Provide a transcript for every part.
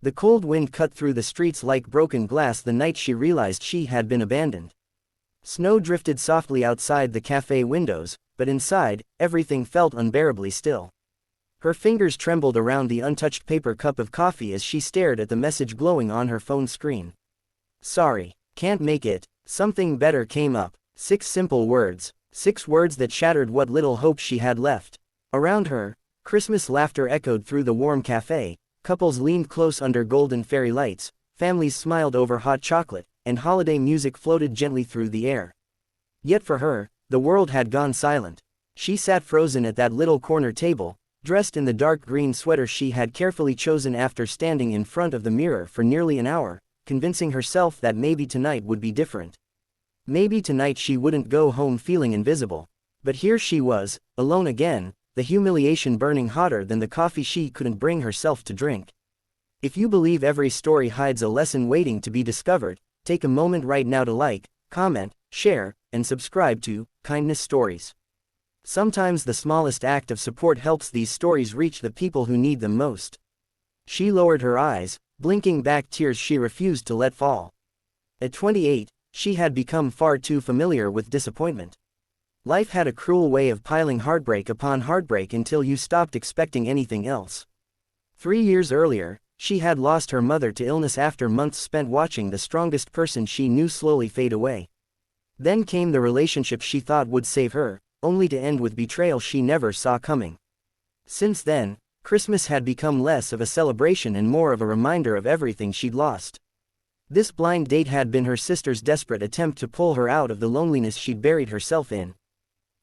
The cold wind cut through the streets like broken glass the night she realized she had been abandoned. Snow drifted softly outside the cafe windows, but inside, everything felt unbearably still. Her fingers trembled around the untouched paper cup of coffee as she stared at the message glowing on her phone screen. "Sorry, can't make it." Something better came up. 6 simple words. 6 words that shattered what little hope she had left. Around her, Christmas laughter echoed through the warm cafe, couples leaned close under golden fairy lights, families smiled over hot chocolate, and holiday music floated gently through the air. Yet for her, the world had gone silent. She sat frozen at that little corner table, dressed in the dark green sweater she had carefully chosen after standing in front of the mirror for nearly an hour, convincing herself that maybe tonight would be different. Maybe tonight she wouldn't go home feeling invisible. But here she was, alone again, the humiliation burning hotter than the coffee she couldn't bring herself to drink. If you believe every story hides a lesson waiting to be discovered, take a moment right now to like, comment, share, and subscribe to Kindness Stories. Sometimes the smallest act of support helps these stories reach the people who need them most. She lowered her eyes, blinking back tears she refused to let fall. At 28, she had become far too familiar with disappointment. Life had a cruel way of piling heartbreak upon heartbreak until you stopped expecting anything else. 3 years earlier, she had lost her mother to illness after months spent watching the strongest person she knew slowly fade away. Then came the relationship she thought would save her, only to end with betrayal she never saw coming. Since then, Christmas had become less of a celebration and more of a reminder of everything she'd lost. This blind date had been her sister's desperate attempt to pull her out of the loneliness she'd buried herself in.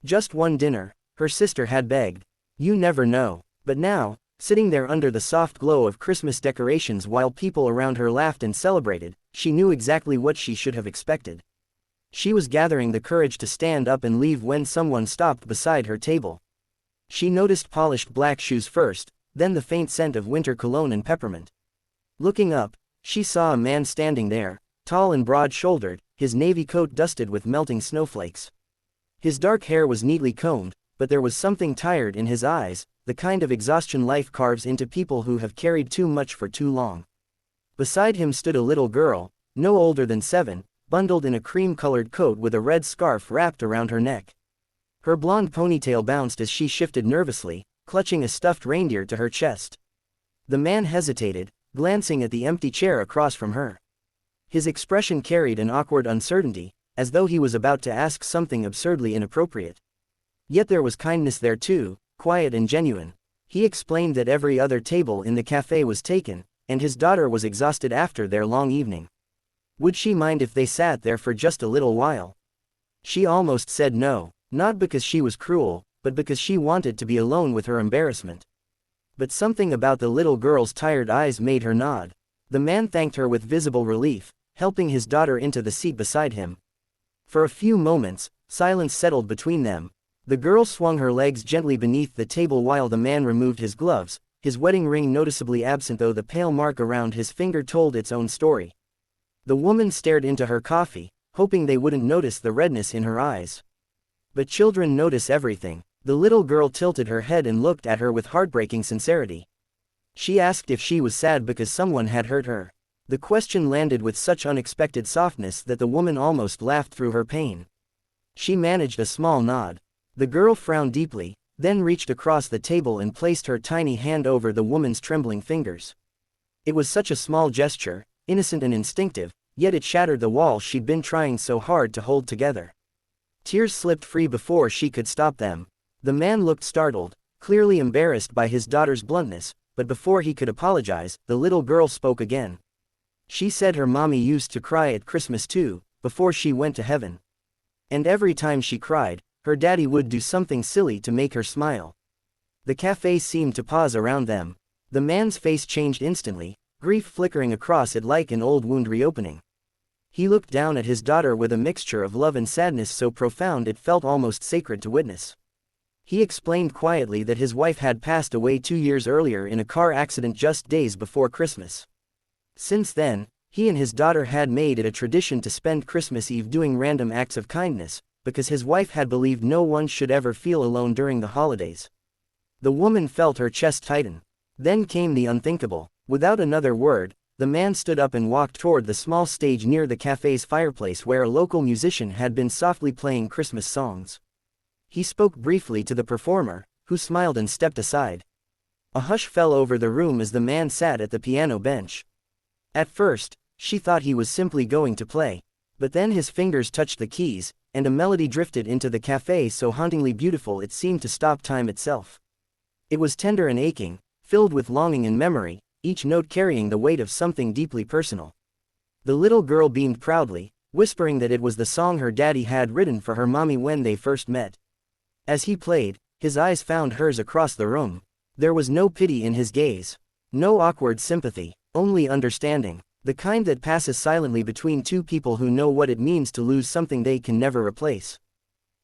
Just one dinner, her sister had begged. You never know. But now, sitting there under the soft glow of Christmas decorations while people around her laughed and celebrated, she knew exactly what she should have expected. She was gathering the courage to stand up and leave when someone stopped beside her table. She noticed polished black shoes first, then the faint scent of winter cologne and peppermint. Looking up, she saw a man standing there, tall and broad-shouldered, his navy coat dusted with melting snowflakes. His dark hair was neatly combed, but there was something tired in his eyes, the kind of exhaustion life carves into people who have carried too much for too long. Beside him stood a little girl, no older than 7, bundled in a cream-colored coat with a red scarf wrapped around her neck. Her blonde ponytail bounced as she shifted nervously, clutching a stuffed reindeer to her chest. The man hesitated, glancing at the empty chair across from her. His expression carried an awkward uncertainty, as though he was about to ask something absurdly inappropriate. Yet there was kindness there too, quiet and genuine. He explained that every other table in the cafe was taken, and his daughter was exhausted after their long evening. Would she mind if they sat there for just a little while? She almost said no, not because she was cruel, but because she wanted to be alone with her embarrassment. But something about the little girl's tired eyes made her nod. The man thanked her with visible relief, helping his daughter into the seat beside him. For a few moments, silence settled between them. The girl swung her legs gently beneath the table while the man removed his gloves, his wedding ring noticeably absent though the pale mark around his finger told its own story. The woman stared into her coffee, hoping they wouldn't notice the redness in her eyes. But children notice everything. The little girl tilted her head and looked at her with heartbreaking sincerity. She asked if she was sad because someone had hurt her. The question landed with such unexpected softness that the woman almost laughed through her pain. She managed a small nod. The girl frowned deeply, then reached across the table and placed her tiny hand over the woman's trembling fingers. It was such a small gesture, innocent and instinctive, yet it shattered the wall she'd been trying so hard to hold together. Tears slipped free before she could stop them. The man looked startled, clearly embarrassed by his daughter's bluntness, but before he could apologize, the little girl spoke again. She said her mommy used to cry at Christmas too, before she went to heaven. And every time she cried, her daddy would do something silly to make her smile. The cafe seemed to pause around them. The man's face changed instantly, grief flickering across it like an old wound reopening. He looked down at his daughter with a mixture of love and sadness so profound it felt almost sacred to witness. He explained quietly that his wife had passed away 2 years earlier in a car accident just days before Christmas. Since then, he and his daughter had made it a tradition to spend Christmas Eve doing random acts of kindness, because his wife had believed no one should ever feel alone during the holidays. The woman felt her chest tighten. Then came the unthinkable. Without another word, the man stood up and walked toward the small stage near the cafe's fireplace where a local musician had been softly playing Christmas songs. He spoke briefly to the performer, who smiled and stepped aside. A hush fell over the room as the man sat at the piano bench. At first, she thought he was simply going to play, but then his fingers touched the keys, and a melody drifted into the cafe so hauntingly beautiful it seemed to stop time itself. It was tender and aching, filled with longing and memory, each note carrying the weight of something deeply personal. The little girl beamed proudly, whispering that it was the song her daddy had written for her mommy when they first met. As he played, his eyes found hers across the room. There was no pity in his gaze. No awkward sympathy, only understanding, the kind that passes silently between two people who know what it means to lose something they can never replace.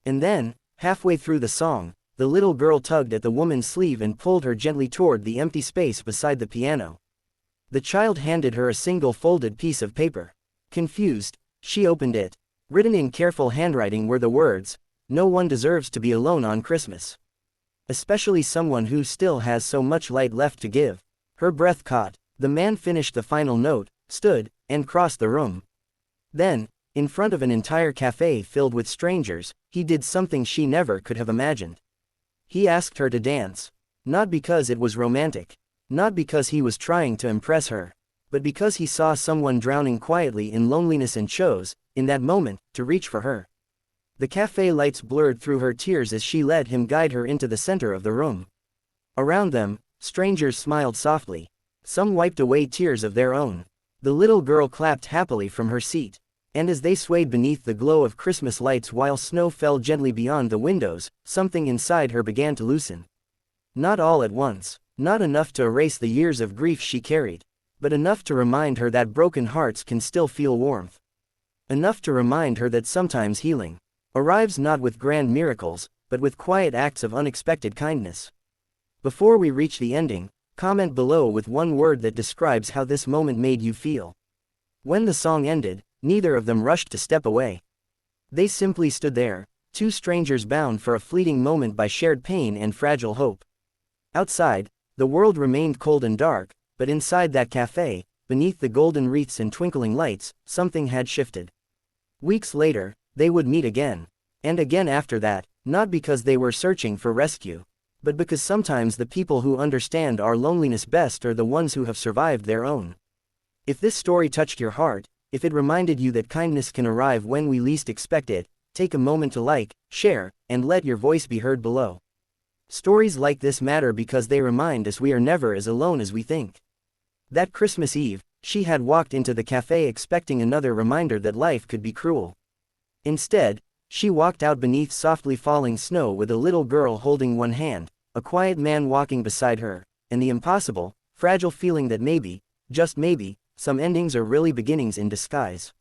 And then, halfway through the song, the little girl tugged at the woman's sleeve and pulled her gently toward the empty space beside the piano. The child handed her a single folded piece of paper. Confused, she opened it. Written in careful handwriting were the words, "No one deserves to be alone on Christmas. Especially someone who still has so much light left to give." Her breath caught. The man finished the final note, stood, and crossed the room. Then, in front of an entire cafe filled with strangers, he did something she never could have imagined. He asked her to dance. Not because it was romantic. Not because he was trying to impress her. But because he saw someone drowning quietly in loneliness and chose, in that moment, to reach for her. The cafe lights blurred through her tears as she let him guide her into the center of the room. Around them, strangers smiled softly. Some wiped away tears of their own. The little girl clapped happily from her seat. And as they swayed beneath the glow of Christmas lights while snow fell gently beyond the windows, something inside her began to loosen. Not all at once, not enough to erase the years of grief she carried, but enough to remind her that broken hearts can still feel warmth. Enough to remind her that sometimes healing arrives not with grand miracles, but with quiet acts of unexpected kindness. Before we reach the ending, comment below with one word that describes how this moment made you feel. When the song ended, neither of them rushed to step away. They simply stood there, two strangers bound for a fleeting moment by shared pain and fragile hope. Outside, the world remained cold and dark, but inside that cafe, beneath the golden wreaths and twinkling lights, something had shifted. Weeks later, they would meet again. And again after that, not because they were searching for rescue, but because sometimes the people who understand our loneliness best are the ones who have survived their own. If this story touched your heart, if it reminded you that kindness can arrive when we least expect it, take a moment to like, share, and let your voice be heard below. Stories like this matter because they remind us we are never as alone as we think. That Christmas Eve, she had walked into the cafe expecting another reminder that life could be cruel. Instead, she walked out beneath softly falling snow with a little girl holding one hand, a quiet man walking beside her, and the impossible, fragile feeling that maybe, just maybe, some endings are really beginnings in disguise.